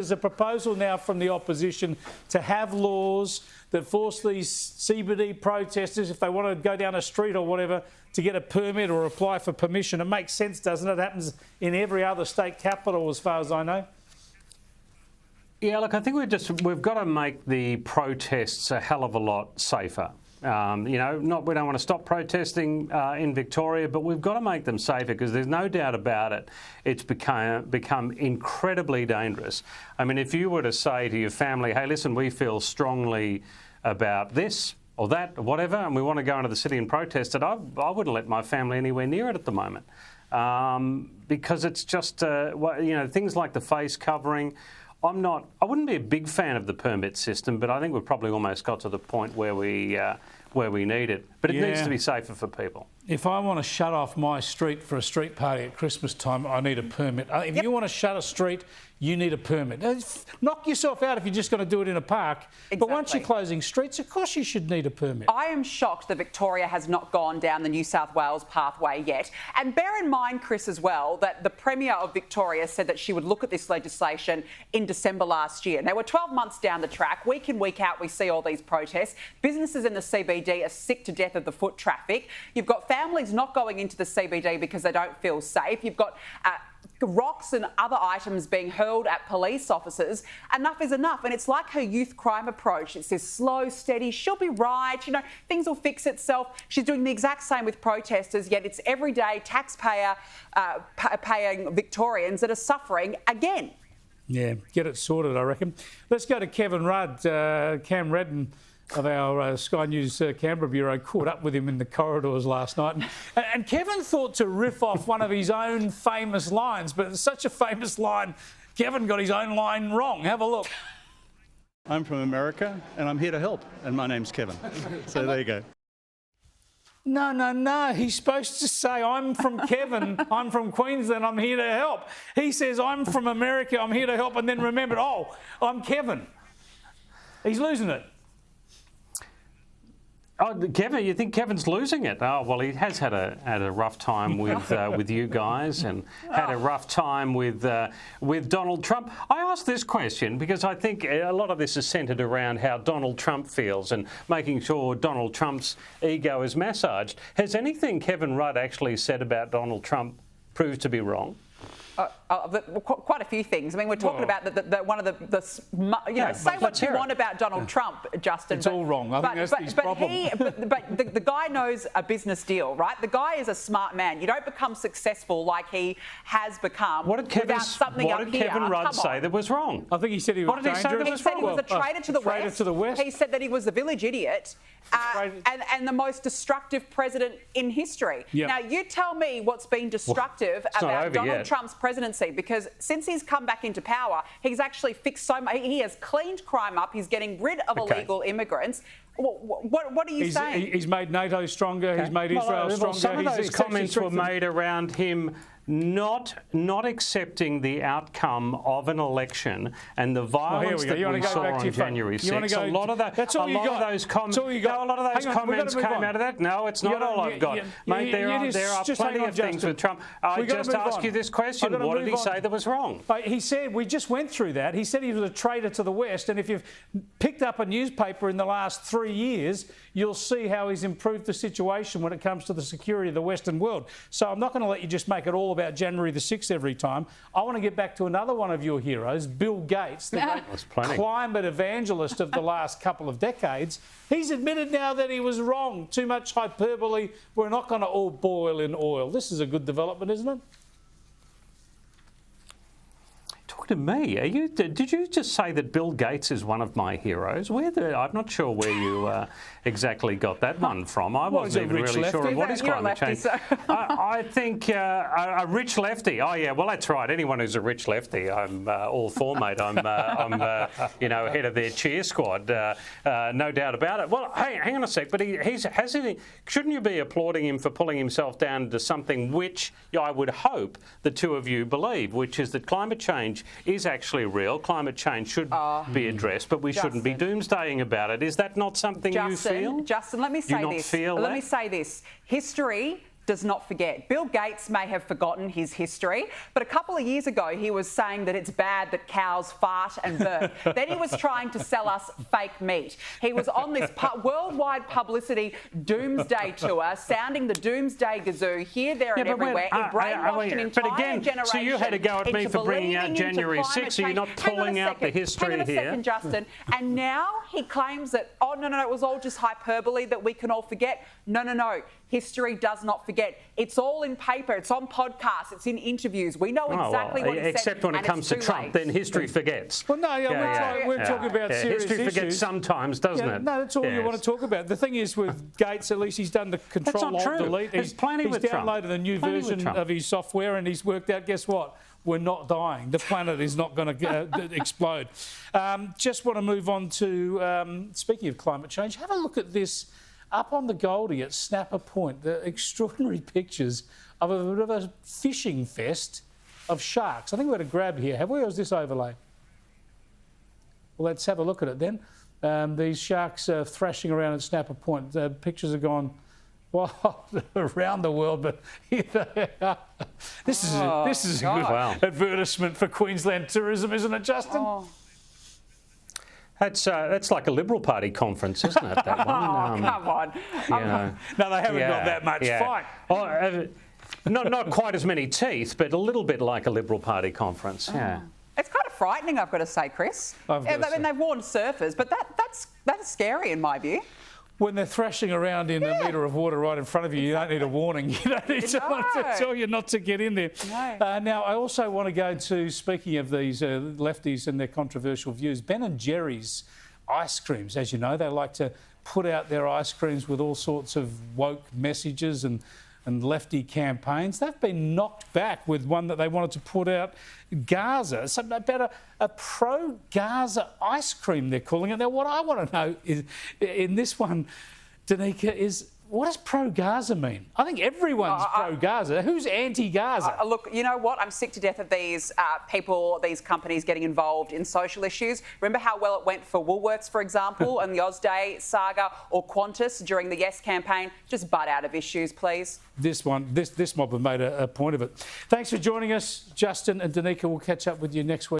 There's a proposal now from the opposition to have laws that force these CBD protesters, if they want to go down a street or whatever, to get a permit or apply for permission. It makes sense, doesn't it? It happens in every other state capital, as far as I know. Yeah, look, I think we've got to make the protests a hell of a lot safer. We don't want to stop protesting in Victoria, but we've got to make them safer, because there's no doubt about it. It's become incredibly dangerous. I mean, if you were to say to your family, hey, listen, we feel strongly about this or that or whatever, and we want to go into the city and protest it, I wouldn't let my family anywhere near it at the moment, because it's just, things like the face covering. I wouldn't be a big fan of the permit system, but I think we've probably almost got to the point where we need it. But it needs to be safer for people. If I want to shut off my street for a street party at Christmas time, I need a permit. If you want to shut a street, you need a permit. Knock yourself out if you're just going to do it in a park. Exactly. But once you're closing streets, of course you should need a permit. I am shocked that Victoria has not gone down the New South Wales pathway yet. And bear in mind, Chris, as well, that the Premier of Victoria said that she would look at this legislation in December last year. Now, we're 12 months down the track. Week in, week out, we see all these protests. Businesses in the CBD are sick to death of the foot traffic. You've got families not going into the CBD because they don't feel safe. You've got rocks and other items being hurled at police officers. Enough is enough. And it's like her youth crime approach. It's this slow, steady, she'll be right, things will fix itself. She's doing the exact same with protesters, yet it's everyday taxpayer paying Victorians that are suffering again. Yeah, get it sorted, I reckon. Let's go to Kevin Rudd. Cam Redden of our Sky News Canberra Bureau caught up with him in the corridors last night. And Kevin thought to riff off one of his own famous lines, but it's such a famous line, Kevin got his own line wrong. Have a look. I'm from America and I'm here to help, and my name's Kevin. So there you go. No. He's supposed to say, I'm from Kevin, I'm from Queensland, I'm here to help. He says, I'm from America, I'm here to help, and then remembered, oh, I'm Kevin. He's losing it. Oh, Kevin, you think Kevin's losing it? Oh, well, he has had a rough time with you guys, and had a rough time with Donald Trump. I ask this question because I think a lot of this is centred around how Donald Trump feels and making sure Donald Trump's ego is massaged. Has anything Kevin Rudd actually said about Donald Trump proved to be wrong? Quite a few things. I mean, we're talking about one of say what you want about Donald Trump, Justin. It's all wrong. I think that's his problem. But the guy knows a business deal, right? The guy is a smart man. You don't become successful like he has become without something up here. What did Kevin Rudd say that was wrong? I think he said he was dangerous. He said he was a traitor to the West. He said that he was the village idiot and the most destructive president in history. Yep. Now, you tell me what's been destructive about Donald Trump's presidency, because since he's come back into power, he's actually fixed so much. He has cleaned crime up. He's getting rid of illegal immigrants. What are you saying? He's made NATO stronger. He's made Israel stronger. Some of those comments were made around him not accepting the outcome of an election and the violence that we saw on January 6th. A lot of those comments came out of that. No, it's not all I've got. Mate, there are plenty of things with Trump. I just ask you this question. What did he say that was wrong? He said, we just went through that. He said he was a traitor to the West. And if you've picked up a newspaper in the last 3 years, you'll see how he's improved the situation when it comes to the security of the Western world. So I'm not going to let you just make it all about January the 6th every time. I want to get back to another one of your heroes, Bill Gates, the great climate evangelist of the last couple of decades. He's admitted now that he was wrong. Too much hyperbole. We're not going to all boil in oil. This is a good development, isn't it? To me, did you just say that Bill Gates is one of my heroes? I'm not sure where you exactly got that one from. I wasn't even really sure of what his climate change. I think a rich lefty. Oh yeah, well that's right. Anyone who's a rich lefty, I'm all for, mate. I'm head of their cheer squad, no doubt about it. Well, hey, hang on a sec. But shouldn't you be applauding him for pulling himself down to something which I would hope the two of you believe, which is that climate change is actually real. Climate change should be addressed, but we shouldn't be doomsdaying about it. Is that not something you feel? Justin, let me say this. Let me say this. History does not forget. Bill Gates may have forgotten his history, but a couple of years ago he was saying that it's bad that cows fart and burp. Then he was trying to sell us fake meat. He was on this worldwide publicity doomsday tour, sounding the doomsday gazoo here, there and everywhere. He brainwashed an entire generation. So you had to go at me for bringing out January 6th, so you're not pulling out the history here. Hang on a second, Justin. And now he claims that, oh, no, it was all just hyperbole that we can all forget. No. History does not forget. It's all in paper. It's on podcasts. It's in interviews. We know exactly what he said. Except when it comes to Trump, then history forgets. Well, no, we're talking about serious history issues. Forgets sometimes, doesn't it? No, that's all you want to talk about. The thing is with Gates, at least he's done the Control-Alt-Delete. He's downloaded a new version of his software and he's worked out, guess what? We're not dying. The planet is not going to explode. Just want to move on to, speaking of climate change, have a look at this. Up on the Goldie at Snapper Point, the extraordinary pictures of a bit of a fishing fest of sharks. I think we're at a grab here, have we, or is this overlay? Well, let's have a look at it then. These sharks are thrashing around at Snapper Point. The pictures have gone around the world, but here they are. This is a good advertisement for Queensland tourism, isn't it, Justin? Oh. That's like a Liberal Party conference, isn't it, that one? Come on. No, they haven't got that much fight. Oh, not quite as many teeth, but a little bit like a Liberal Party conference, It's kind of frightening, I've got to say, Chris. I mean, they've warned surfers, but that's scary in my view. When they're thrashing around in a metre of water right in front of you, you don't need a warning. You don't need someone to tell you not to get in there. No. Now, I also want to go to, speaking of these lefties and their controversial views, Ben and Jerry's ice creams. As you know, they like to put out their ice creams with all sorts of woke messages and lefty campaigns. They've been knocked back with one that they wanted to put out, Gaza, something about a pro-Gaza ice cream, they're calling it. Now, what I want to know is, in this one, Danica, is what does pro-Gaza mean? I think everyone's pro-Gaza. Who's anti-Gaza? Look, you know what? I'm sick to death of these these companies getting involved in social issues. Remember how well it went for Woolworths, for example, and the Ausday saga, or Qantas during the Yes campaign? Just butt out of issues, please. This mob have made a point of it. Thanks for joining us, Justin and Danica. We'll catch up with you next week.